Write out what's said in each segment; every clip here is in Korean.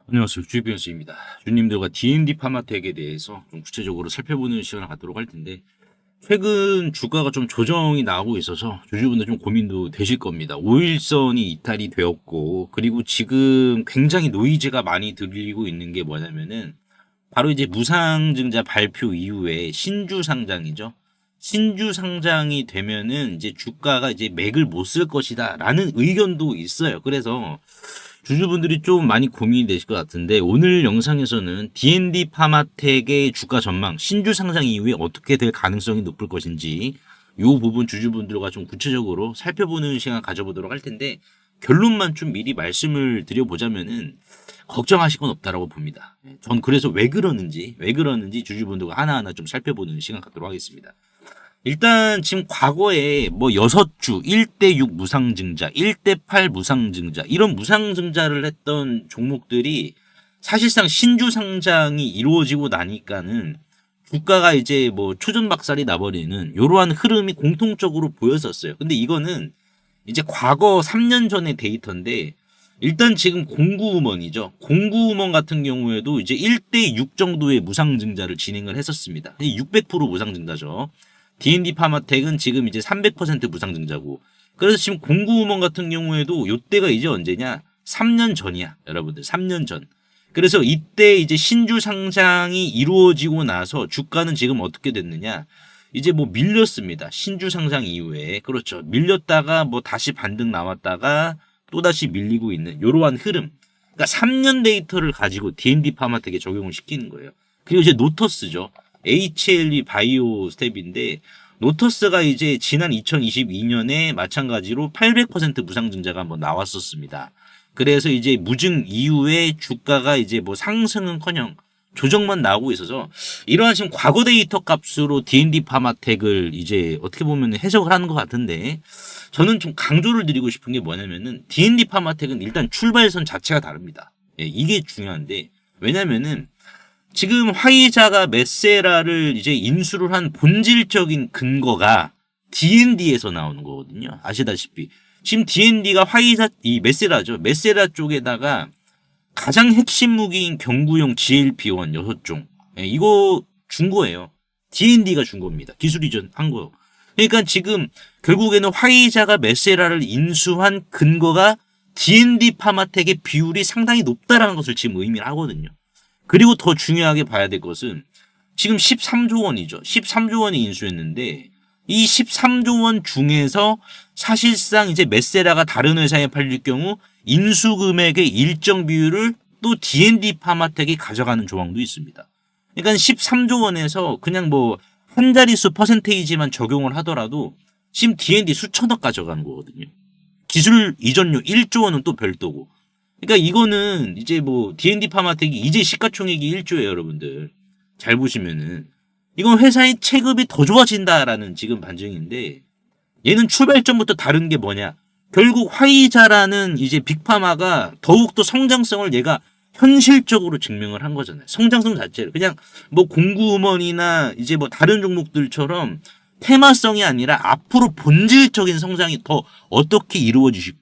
안녕하세요. 주식비연수입니다. 주님들과 D&D 파마텍에 대해서 좀 구체적으로 살펴보는 시간을 갖도록 할 텐데, 최근 주가가 좀 조정이 나오고 있어서 주주분들 좀 고민도 되실 겁니다. 5일선이 이탈이 되었고, 그리고 지금 굉장히 노이즈가 많이 들리고 있는 게 뭐냐면은, 바로 이제 무상증자 발표 이후에 신주 상장이죠. 신주 상장이 되면은 이제 주가가 이제 맥을 못 쓸 것이다 라는 의견도 있어요. 그래서 주주분들이 좀 많이 고민이 되실 것 같은데, 오늘 영상에서는 D&D 파마텍의 주가 전망, 신주 상장 이후에 어떻게 될 가능성이 높을 것인지 이 부분 주주분들과 좀 구체적으로 살펴보는 시간 가져보도록 할 텐데, 결론만 좀 미리 말씀을 드려보자면은 걱정하실 건 없다라고 봅니다. 전 그래서 왜 그러는지 주주분들과 하나하나 좀 살펴보는 시간 갖도록 하겠습니다. 일단 지금 과거에 뭐 6주 1대6 무상증자, 1대8 무상증자 이런 무상증자를 했던 종목들이 사실상 신주 상장이 이루어지고 나니까는 주가가 이제 뭐 초전박살이 나버리는 이러한 흐름이 공통적으로 보였었어요. 근데 이거는 이제 과거 3년 전의 데이터인데, 일단 지금 공구음원이죠. 공구음원 같은 경우에도 이제 1대6 정도의 무상증자를 진행을 했었습니다. 600% 무상증자죠. D&D 파마텍은 지금 이제 300% 무상증자고, 그래서 지금 공구음원 같은 경우에도 이때가 이제 언제냐? 3년 전이야, 여러분들. 3년 전. 그래서 이때 이제 신주 상장이 이루어지고 나서 주가는 지금 어떻게 됐느냐? 이제 뭐 밀렸습니다. 신주 상장 이후에. 그렇죠. 밀렸다가 뭐 다시 반등 나왔다가 또다시 밀리고 있는 이러한 흐름. 그러니까 3년 데이터를 가지고 D&D 파마텍에 적용을 시키는 거예요. 그리고 이제 노터스죠. HLE 바이오 스텝인데, 노터스가 이제 지난 2022년에 마찬가지로 800% 무상증자가 한번 나왔었습니다. 그래서 이제 무증 이후에 주가가 이제 뭐 상승은커녕 조정만 나오고 있어서, 이러한 지금 과거 데이터 값으로 D&D 파마텍을 이제 어떻게 보면 해석을 하는 것 같은데, 저는 좀 강조를 드리고 싶은 게 뭐냐면은 D&D 파마텍은 일단 출발선 자체가 다릅니다. 예, 이게 중요한데, 왜냐면은 지금 화이자가 메세라를 이제 인수를 한 본질적인 근거가 D&D에서 나오는 거거든요. 아시다시피 지금 D&D가 화이자 이 메세라죠. 메세라 쪽에다가 가장 핵심 무기인 경구용 GLP-1 6종, 이거 준 거예요. D&D가 준 겁니다. 기술 이전한 거요. 그러니까 지금 결국에는 화이자가 메세라를 인수한 근거가 D&D 파마텍의 비율이 상당히 높다라는 것을 지금 의미를 하거든요. 그리고 더 중요하게 봐야 될 것은 지금 13조 원이죠. 13조 원이 인수했는데, 이 13조 원 중에서 사실상 이제 메세라가 다른 회사에 팔릴 경우 인수 금액의 일정 비율을 또 D&D 파마텍이 가져가는 조항도 있습니다. 그러니까 13조 원에서 그냥 뭐 한 자릿수 퍼센테이지만 적용을 하더라도 지금 D&D 수천억 가져가는 거거든요. 기술 이전료 1조 원은 또 별도고. 그러니까 이거는 이제 뭐 D&D 파마텍이 이제 시가총액이 1조예요, 여러분들. 잘 보시면은 이건 회사의 체급이 더 좋아진다라는 지금 반증인데, 얘는 출발점부터 다른 게 뭐냐? 결국 화이자라는 이제 빅파마가 더욱더 성장성을 얘가 현실적으로 증명을 한 거잖아요. 성장성 자체를 그냥 뭐 공구음원이나 이제 뭐 다른 종목들처럼 테마성이 아니라 앞으로 본질적인 성장이 더 어떻게 이루어질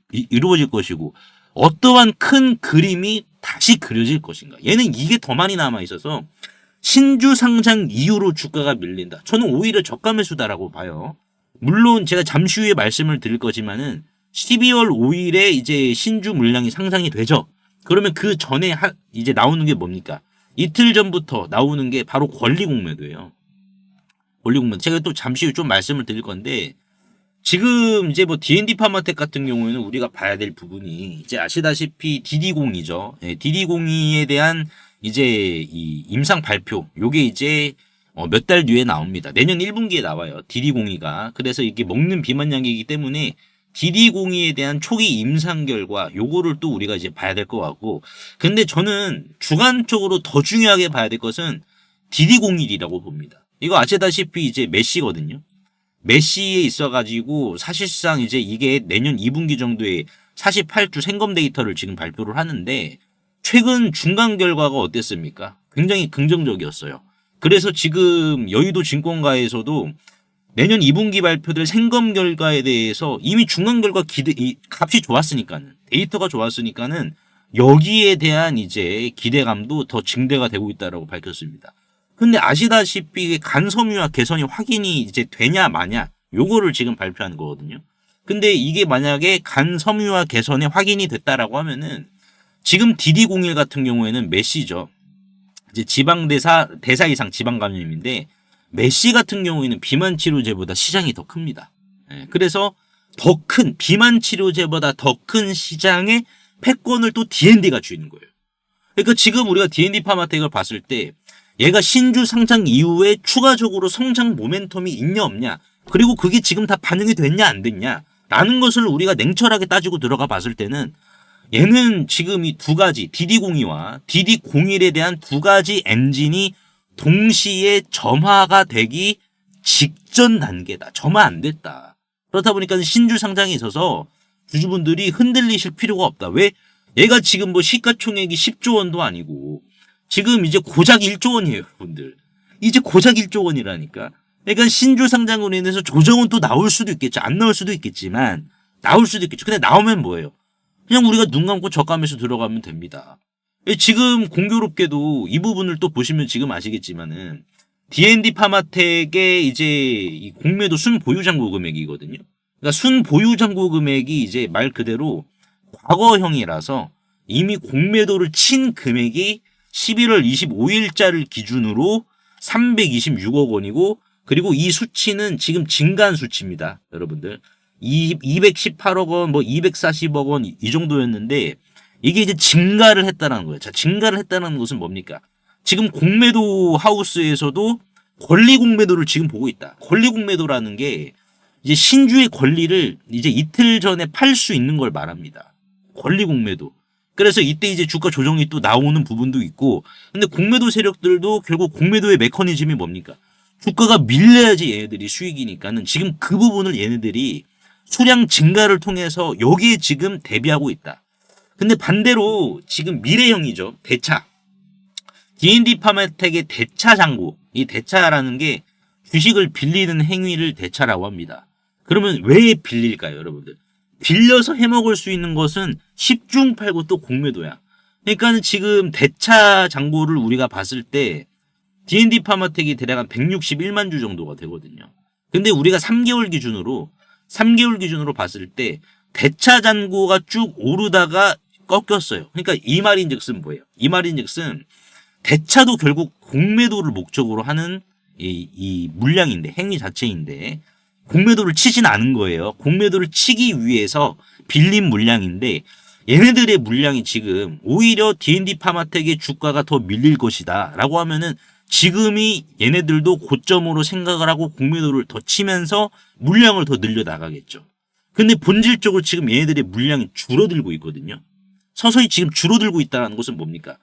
것이고, 어떠한 큰 그림이 다시 그려질 것인가. 얘는 이게 더 많이 남아 있어서 신주 상장 이후로 주가가 밀린다. 저는 오히려 저가 매수다라고 봐요. 물론 제가 잠시 후에 말씀을 드릴 거지만은 12월 5일에 이제 신주 물량이 상장이 되죠. 그러면 그 전에 이제 나오는 게 뭡니까? 이틀 전부터 나오는 게 바로 권리공매도예요. 권리공매도. 제가 또 잠시 후에 좀 말씀을 드릴 건데, 지금 이제 뭐 D&D 파마텍 같은 경우에는 우리가 봐야 될 부분이 이제 아시다시피 DD02죠. 네, DD02에 대한 이제 이 임상 발표, 요게 이제 몇 달 뒤에 나옵니다. 내년 1분기에 나와요. DD02가. 그래서 이게 먹는 비만약이기 때문에 DD02에 대한 초기 임상 결과, 요거를 또 우리가 이제 봐야 될 것 같고, 근데 저는 주관적으로 더 중요하게 봐야 될 것은 DD01이라고 봅니다. 이거 아시다시피 이제 메시거든요. 메시에 있어가지고 사실상 이제 이게 내년 2분기 정도에 48주 생검 데이터를 지금 발표를 하는데, 최근 중간 결과가 어땠습니까? 굉장히 긍정적이었어요. 그래서 지금 여의도 증권가에서도 내년 2분기 발표될 생검 결과에 대해서 이미 중간 결과 값이 좋았으니까는, 데이터가 좋았으니까는 여기에 대한 이제 기대감도 더 증대가 되고 있다라고 밝혔습니다. 근데 아시다시피 간섬유화 개선이 확인이 이제 되냐 마냐 요거를 지금 발표한 거거든요. 근데 이게 만약에 간섬유화 개선이 확인이 됐다라고 하면은 지금 DD01 같은 경우에는 메시죠. 이제 대사 이상 지방 감염인데 메시 같은 경우에는 비만 치료제보다 시장이 더 큽니다. 그래서 더 큰 비만 치료제보다 더 큰 시장의 패권을 또 D&D가 쥐는 거예요. 그러니까 지금 우리가 D&D 파마텍을 봤을 때 얘가 신주 상장 이후에 추가적으로 성장 모멘텀이 있냐 없냐 그리고 그게 지금 다 반영이 됐냐 안 됐냐 라는 것을 우리가 냉철하게 따지고 들어가 봤을 때는 얘는 지금 이 두 가지 DD02와 DD01에 대한 두 가지 엔진이 동시에 점화가 되기 직전 단계다. 점화 안 됐다. 그렇다 보니까 신주 상장에 있어서 주주분들이 흔들리실 필요가 없다. 왜? 얘가 지금 뭐 시가총액이 10조 원도 아니고 지금 이제 고작 1조 원이에요, 여러분들. 이제 고작 1조 원이라니까. 그러니까 신주 상장으로 인해서 조정은 또 나올 수도 있겠죠. 안 나올 수도 있겠지만 나올 수도 있겠죠. 근데 나오면 뭐예요? 그냥 우리가 눈 감고 젖감에서 들어가면 됩니다. 지금 공교롭게도 이 부분을 또 보시면 지금 아시겠지만은 D&D 파마텍의 이제 이 공매도 순보유장고 금액이거든요. 그러니까 순보유장고 금액이 이제 말 그대로 과거형이라서 이미 공매도를 친 금액이 11월 25일자를 기준으로 326억 원이고 그리고 이 수치는 지금 증가한 수치입니다. 여러분들. 218억 원, 뭐 240억 원 이 정도였는데 이게 이제 증가를 했다는 거예요. 자, 증가를 했다는 것은 뭡니까? 지금 공매도 하우스에서도 권리 공매도를 지금 보고 있다. 권리 공매도라는 게 이제 신주의 권리를 이제 이틀 전에 팔 수 있는 걸 말합니다. 권리 공매도. 그래서 이때 이제 주가 조정이 또 나오는 부분도 있고 근데 공매도 세력들도 결국 공매도의 메커니즘이 뭡니까? 주가가 밀려야지 얘네들이 수익이니까는 지금 그 부분을 얘네들이 수량 증가를 통해서 여기에 지금 대비하고 있다. 근데 반대로 지금 미래형이죠. 대차. D&D 파마텍의 대차 잔고. 이 대차라는 게 주식을 빌리는 행위를 대차라고 합니다. 그러면 왜 빌릴까요, 여러분들? 빌려서 해먹을 수 있는 것은 10중 팔고 또 공매도야. 그러니까 지금 대차 잔고를 우리가 봤을 때 D&D 파마텍이 대략 한 161만 주 정도가 되거든요. 근데 우리가 3개월 기준으로 봤을 때 대차 잔고가 쭉 오르다가 꺾였어요. 그러니까 이 말인즉슨 뭐예요? 이 말인즉슨 대차도 결국 공매도를 목적으로 하는 이 물량인데 행위 자체인데 공매도를 치진 않은 거예요. 공매도를 치기 위해서 빌린 물량인데 얘네들의 물량이 지금 오히려 D&D 파마텍의 주가가 더 밀릴 것이다 라고 하면은 지금이 얘네들도 고점으로 생각을 하고 공매도를 더 치면서 물량을 더 늘려 나가겠죠. 근데 본질적으로 지금 얘네들의 물량이 줄어들고 있거든요. 서서히 지금 줄어들고 있다는 것은 뭡니까?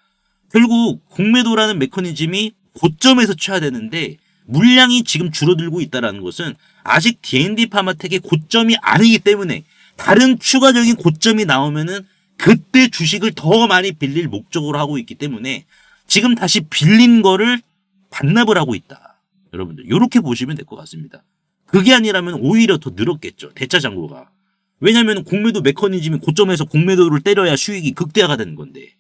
결국 공매도라는 메커니즘이 고점에서 쳐야 되는데 물량이 지금 줄어들고 있다는 것은 아직 D&D 파마텍의 고점이 아니기 때문에 다른 추가적인 고점이 나오면은 그때 주식을 더 많이 빌릴 목적으로 하고 있기 때문에 지금 다시 빌린 거를 반납을 하고 있다. 여러분들 이렇게 보시면 될 것 같습니다. 그게 아니라면 오히려 더 늘었겠죠. 대차 잔고가. 왜냐하면 공매도 메커니즘이 고점에서 공매도를 때려야 수익이 극대화가 되는 건데.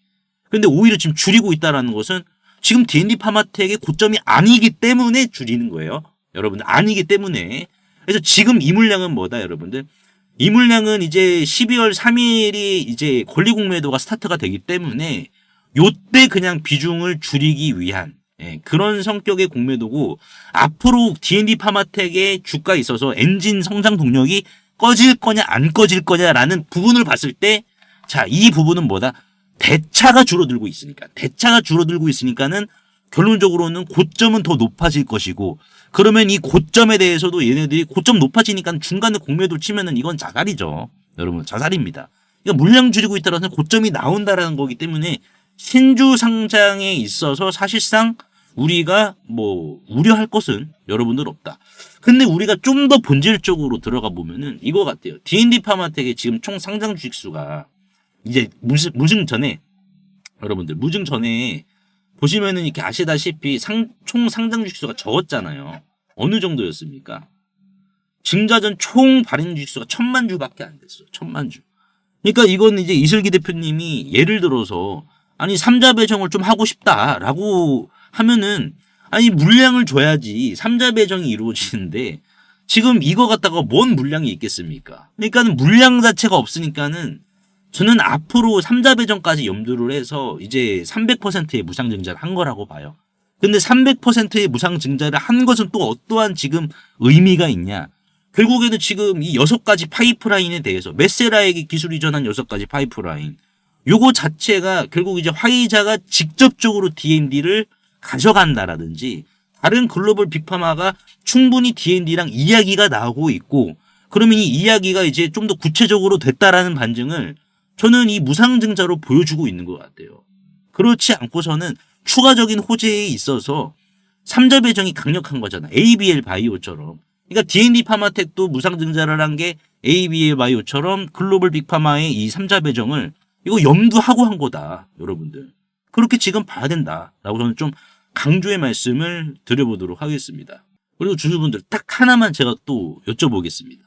근데 오히려 지금 줄이고 있다는 것은 지금 D&D 파마텍의 고점이 아니기 때문에 줄이는 거예요. 여러분들 아니기 때문에. 그래서 지금 이 물량은 뭐다 여러분들. 이 물량은 이제 12월 3일이 이제 권리 공매도가 스타트가 되기 때문에 요때 그냥 비중을 줄이기 위한 그런 성격의 공매도고 앞으로 D&D 파마텍의 주가에 있어서 엔진 성장 동력이 꺼질 거냐 안 꺼질 거냐라는 부분을 봤을 때 자, 이 부분은 뭐다? 대차가 줄어들고 있으니까. 대차가 줄어들고 있으니까는 결론적으로는 고점은 더 높아질 것이고 그러면 이 고점에 대해서도 얘네들이 고점 높아지니까 중간에 공매도 치면은 이건 자살이죠. 여러분 자살입니다. 그러니까 물량 줄이고 있다라는 고점이 나온다라는 거기 때문에 신주 상장에 있어서 사실상 우리가 뭐 우려할 것은 여러분들 없다. 근데 우리가 좀 더 본질적으로 들어가 보면은 이거 같아요. D&D 파마텍의 지금 총 상장 주식 수가 이제 무증 전에 여러분들 무증 전에 보시면은 이렇게 아시다시피 총 상장 주식 수가 적었잖아요. 어느 정도였습니까? 증자전 총 발행 주식 수가 1000만 주밖에 안 됐어요. 1000만 주. 그러니까 이건 이제 이슬기 대표님이 예를 들어서 아니 삼자 배정을 좀 하고 싶다라고 하면은 아니 물량을 줘야지 삼자 배정이 이루어지는데 지금 이거 갖다가 뭔 물량이 있겠습니까? 그러니까는 물량 자체가 없으니까는 저는 앞으로 삼자 배정까지 염두를 해서 이제 300%의 무상 증자를 한 거라고 봐요. 근데 300%의 무상 증자를 한 것은 또 어떠한 지금 의미가 있냐? 결국에는 지금 이 6가지 파이프라인에 대해서 메세라에게 기술 이전한 6가지 파이프라인 요거 자체가 결국 이제 화이자가 직접적으로 D&D를 가져간다라든지 다른 글로벌 빅파마가 충분히 D&D랑 이야기가 나오고 있고 그러면 이 이야기가 이제 좀 더 구체적으로 됐다라는 반증을 저는 이 무상증자로 보여주고 있는 것 같아요. 그렇지 않고서는 추가적인 호재에 있어서 삼자 배정이 강력한 거잖아. ABL 바이오처럼. 그러니까 D&D 파마텍도 무상증자를 한 게 ABL 바이오처럼 글로벌 빅파마의 이 삼자 배정을 이거 염두하고 한 거다. 여러분들. 그렇게 지금 봐야 된다라고 저는 좀 강조의 말씀을 드려보도록 하겠습니다. 그리고 주주분들 딱 하나만 제가 또 여쭤보겠습니다.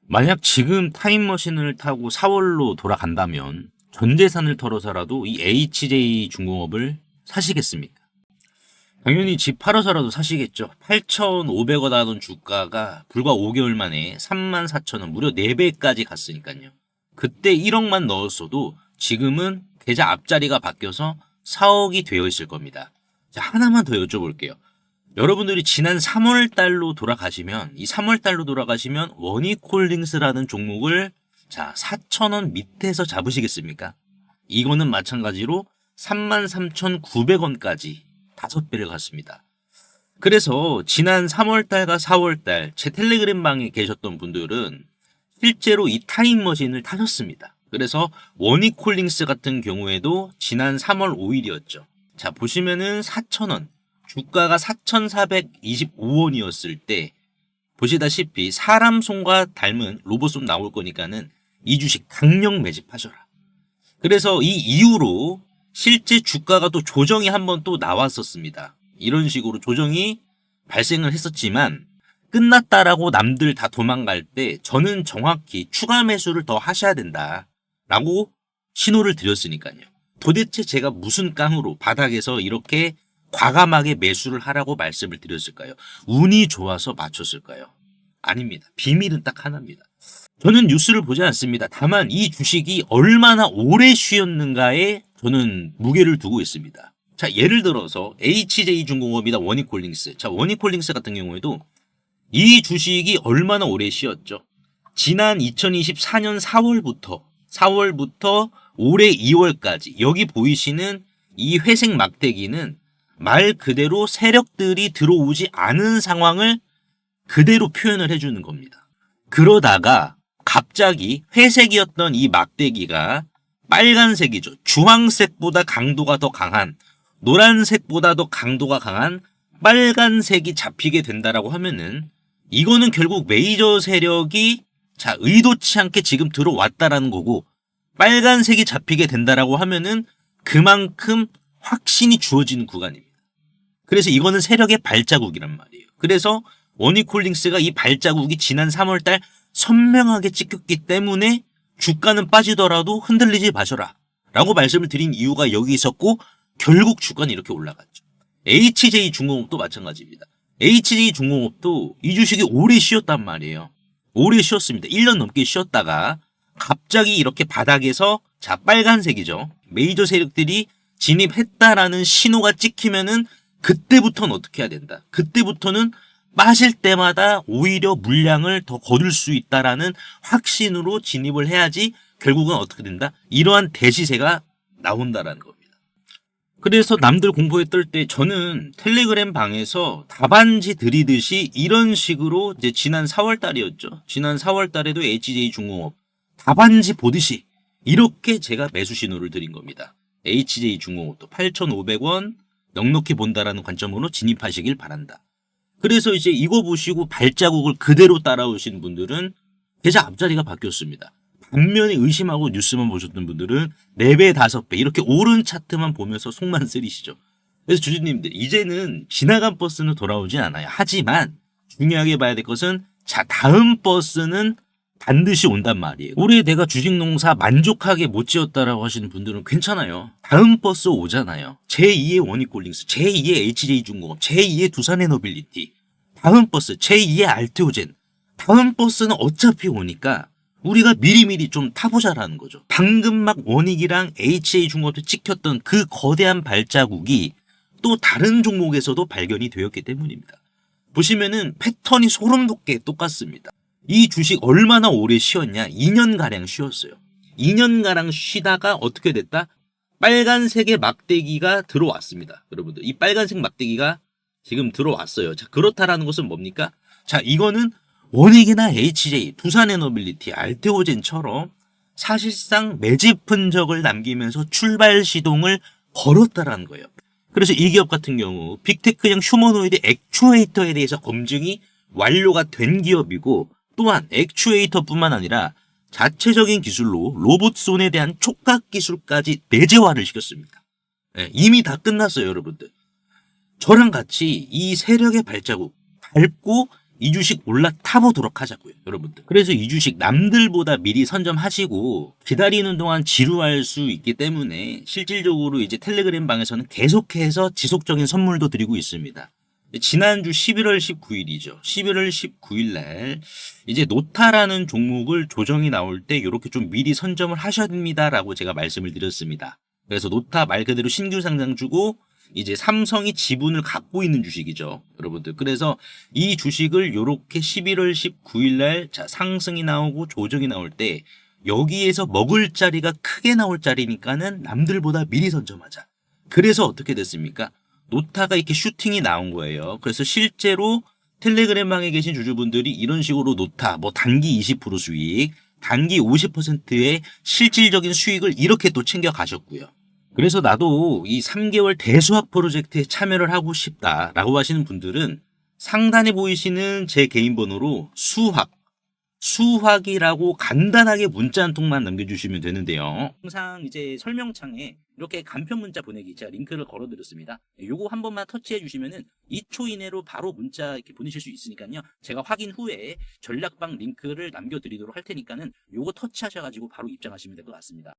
만약 지금 타임머신을 타고 4월로 돌아간다면 전 재산을 털어서라도 이 HJ 중공업을 사시겠습니까? 당연히 집 팔아서라도 사시겠죠. 8,500원 하던 주가가 불과 5개월 만에 34,000원 무려 4배까지 갔으니까요. 그때 1억만 넣었어도 지금은 계좌 앞자리가 바뀌어서 4억이 되어 있을 겁니다. 자, 하나만 더 여쭤볼게요. 여러분들이 지난 3월 달로 돌아가시면 이 3월 달로 돌아가시면 원익홀딩스라는 종목을 자 4,000원 밑에서 잡으시겠습니까? 이거는 마찬가지로 33,900원까지 5배를 갔습니다. 그래서 지난 3월 달과 4월 달 제 텔레그램 방에 계셨던 분들은 실제로 이 타임머신을 타셨습니다. 그래서 원익홀딩스 같은 경우에도 지난 3월 5일이었죠. 자 보시면은 4,000원 주가가 4,425원이었을 때 보시다시피 사람 손과 닮은 로봇손 나올 거니까는 이 주식 강력 매집하셔라. 그래서 이 이후로 실제 주가가 또 조정이 한번 또 나왔었습니다. 이런 식으로 조정이 발생을 했었지만 끝났다라고 남들 다 도망갈 때 저는 정확히 추가 매수를 더 하셔야 된다라고 신호를 드렸으니까요. 도대체 제가 무슨 깡으로 바닥에서 이렇게 과감하게 매수를 하라고 말씀을 드렸을까요? 운이 좋아서 맞췄을까요? 아닙니다. 비밀은 딱 하나입니다. 저는 뉴스를 보지 않습니다. 다만 이 주식이 얼마나 오래 쉬었는가에 저는 무게를 두고 있습니다. 자, 예를 들어서 HJ중공업이나 원익홀딩스. 자, 원익홀딩스 같은 경우에도 이 주식이 얼마나 오래 쉬었죠? 지난 2024년 4월부터 올해 2월까지 여기 보이시는 이 회색 막대기는 말 그대로 세력들이 들어오지 않은 상황을 그대로 표현을 해주는 겁니다. 그러다가 갑자기 회색이었던 이 막대기가 빨간색이죠. 주황색보다 강도가 더 강한 노란색보다 더 강도가 강한 빨간색이 잡히게 된다라고 하면은 이거는 결국 메이저 세력이 자 의도치 않게 지금 들어왔다라는 거고 빨간색이 잡히게 된다라고 하면은 그만큼 확신이 주어지는 구간입니다. 그래서 이거는 세력의 발자국이란 말이에요. 그래서 원익홀딩스가 이 발자국이 지난 3월달 선명하게 찍혔기 때문에 주가는 빠지더라도 흔들리지 마셔라 라고 말씀을 드린 이유가 여기 있었고 결국 주가는 이렇게 올라갔죠. HJ중공업도 마찬가지입니다. HJ중공업도 이 주식이 오래 쉬었단 말이에요. 오래 쉬었습니다. 1년 넘게 쉬었다가 갑자기 이렇게 바닥에서 자 빨간색이죠. 메이저 세력들이 진입했다라는 신호가 찍히면은 그때부터는 어떻게 해야 된다. 그때부터는 빠질 때마다 오히려 물량을 더 거둘 수 있다라는 확신으로 진입을 해야지 결국은 어떻게 된다. 이러한 대시세가 나온다라는 겁니다. 그래서 남들 공포에 떨 때 저는 텔레그램 방에서 답안지 드리듯이 이런 식으로 이제 지난 4월 달이었죠. 지난 4월 달에도 HJ중공업 답안지 보듯이 이렇게 제가 매수 신호를 드린 겁니다. HJ중공업도 8,500원 넉넉히 본다라는 관점으로 진입하시길 바란다. 그래서 이제 이거 보시고 발자국을 그대로 따라오신 분들은 계좌 앞자리가 바뀌었습니다. 반면에 의심하고 뉴스만 보셨던 분들은 4배, 5배 이렇게 오른 차트만 보면서 속만 쓰리시죠. 그래서 주주님들 이제는 지나간 버스는 돌아오지 않아요. 하지만 중요하게 봐야 될 것은 자 다음 버스는 반드시 온단 말이에요. 올해 내가 주식 농사 만족하게 못 지었다라고 하시는 분들은 괜찮아요. 다음 버스 오잖아요. 제2의 원익골딩스, 제2의 HJ중공업, 제2의 두산에너빌리티, 다음 버스 제2의 알테오젠. 다음 버스는 어차피 오니까 우리가 미리미리 좀 타보자라는 거죠. 방금 막 원익이랑 HJ중공업에 찍혔던 그 거대한 발자국이 또 다른 종목에서도 발견이 되었기 때문입니다. 보시면은 패턴이 소름 돋게 똑같습니다. 이 주식 얼마나 오래 쉬었냐? 2년가량 쉬었어요. 2년가량 쉬다가 어떻게 됐다? 빨간색의 막대기가 들어왔습니다. 여러분들, 이 빨간색 막대기가 지금 들어왔어요. 자, 그렇다라는 것은 뭡니까? 자, 이거는 원익이나 HJ, 두산에너빌리티, 알테오젠처럼 사실상 매집 흔적을 남기면서 출발 시동을 걸었다라는 거예요. 그래서 이 기업 같은 경우 빅테크형 휴머노이드 액추에이터에 대해서 검증이 완료가 된 기업이고, 또한 액추에이터뿐만 아니라 자체적인 기술로 로봇손에 대한 촉각 기술까지 내재화를 시켰습니다. 네, 이미 다 끝났어요, 여러분들. 저랑 같이 이 세력의 발자국 밟고 이 주식 올라타보도록 하자고요, 여러분들. 그래서 이 주식 남들보다 미리 선점하시고 기다리는 동안 지루할 수 있기 때문에 실질적으로 이제 텔레그램 방에서는 계속해서 지속적인 선물도 드리고 있습니다. 지난주 11월 19일이죠. 11월 19일 날 이제 노타라는 종목을 조정이 나올 때 이렇게 좀 미리 선점을 하셔야 됩니다라고 제가 말씀을 드렸습니다. 그래서 노타 말 그대로 신규 상장주고 이제 삼성이 지분을 갖고 있는 주식이죠, 여러분들. 그래서 이 주식을 이렇게 11월 19일 날 자, 상승이 나오고 조정이 나올 때 여기에서 먹을 자리가 크게 나올 자리니까는 남들보다 미리 선점하자. 그래서 어떻게 됐습니까? 노타가 이렇게 슈팅이 나온 거예요. 그래서 실제로 텔레그램방에 계신 주주분들이 이런 식으로 노타, 뭐 단기 20% 수익, 단기 50%의 실질적인 수익을 이렇게 또 챙겨 가셨고요. 그래서 나도 이 3개월 대수학 프로젝트에 참여를 하고 싶다라고 하시는 분들은 상단에 보이시는 제 개인 번호로 수학이라고 간단하게 문자 한 통만 남겨주시면 되는데요. 항상 이제 설명창에 이렇게 간편 문자 보내기 제가 링크를 걸어드렸습니다. 요거 한 번만 터치해 주시면은 2초 이내로 바로 문자 이렇게 보내실 수 있으니까요. 제가 확인 후에 전략방 링크를 남겨드리도록 할 테니까는 요거 터치하셔가지고 바로 입장하시면 될 것 같습니다.